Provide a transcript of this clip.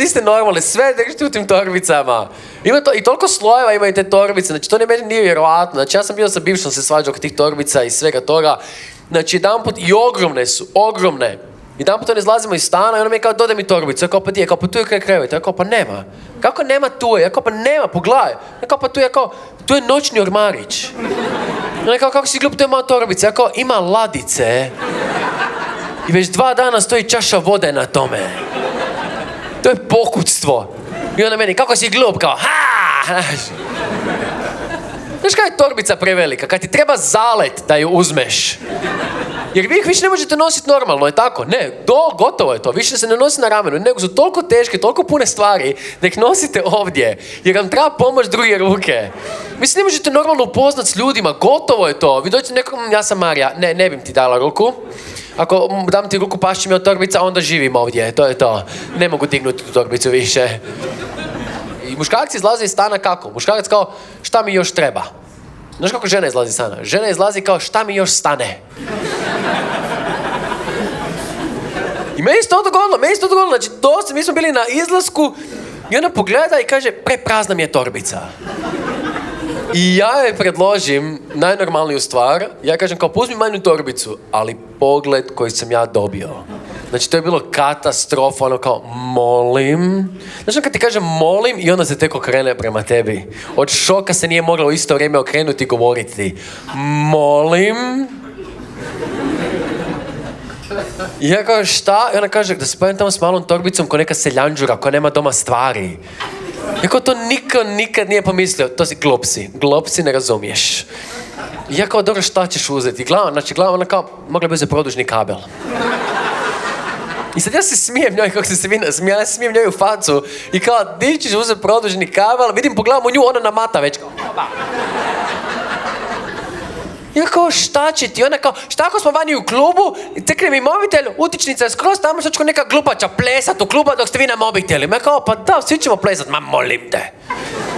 niste normalni, sve držite u tim torbicama. Ima to, i toliko slojeva imaju te torbice, znači to meni nije vjerovatno. Znači ja sam bio sa bivšom se svađao oko tih torbica i svega toga. Znači jedanput, i ogromne su, ogromne. Jedanput on izlazimo iz stana i ona mi je kao, dodaj mi torbicu. Ja kao, pa di je? Kao, pa tu je kraj kreveta. Ja kao, pa nema. Kako nema tu je? Ja kao, pa nema, pogledaj. Ja kao, pa tu je, kao, tu je noćni ormarić. Ja kao, kako si glup, to je moja torbica. Ja kao, ima ladice. I već 2 dana stoji čaša vode na tome. To je pokućstvo. I ona meni, kako si glup, kao, ha! Znaš kada je torbica prevelika? Kad ti treba zalet da ju uzmeš. Jer vi ih više ne možete nositi normalno, je tako? Ne, gotovo je to. Više se ne nosi na ramenu, nego su toliko teške, toliko pune stvari da ih nosite ovdje. Jer vam treba pomoć druge ruke. Vi se ne možete normalno upoznat s ljudima, gotovo je to. Vi dođete nekom, ja sam Marija, ne bim ti dala ruku. Ako dam ti ruku, pašće mi od torbica, onda živim ovdje, to je to. Ne mogu dignuti tu torbicu više. I muškarci izlaze iz stana kako? Muškarac kao, šta mi još treba? Znaš kako žena izlazi iz stana? Žena izlazi kao, šta mi još stane? I meni se to dogodilo, znači dosta, mi smo bili na izlasku i ona pogleda i kaže, preprazna mi je torbica. I ja joj predložim najnormalniju stvar, ja kažem kao, uzmi manju torbicu, ali pogled koji sam ja dobio. Znači to je bilo katastrofa, ono kao, molim. Znači kad ti kažem molim i onda se tek okrene prema tebi. Od šoka se nije mogla u isto vrijeme okrenuti i govoriti. Molim. I ja kažem šta? I ona kaže da se pojem tamo s malom torbicom ko neka seljanđura koja nema doma stvari. Jako to niko nikad nije pomislio. To si glopsi ne razumiješ. I ja kao, dobro, šta ćeš uzeti? Glava, ona kao, mogla bi uzeti produžni kabel. I sad ja se smijem njoj, kako se vi nasmija, ja se smijem njoj u facu. I kao, di ćeš uzeti produžni kabel? Vidim, pogledam u nju, ona namata već kao, ja kao, šta će ti? Ona kao, šta ako smo vani u klubu, tekne mi mobitel, utičnica je skroz, tamo što će neka glupača plesat u klubu dok ste vi na mobitelima. Ja kao, pa da, svi ćemo plesat, ma molim te.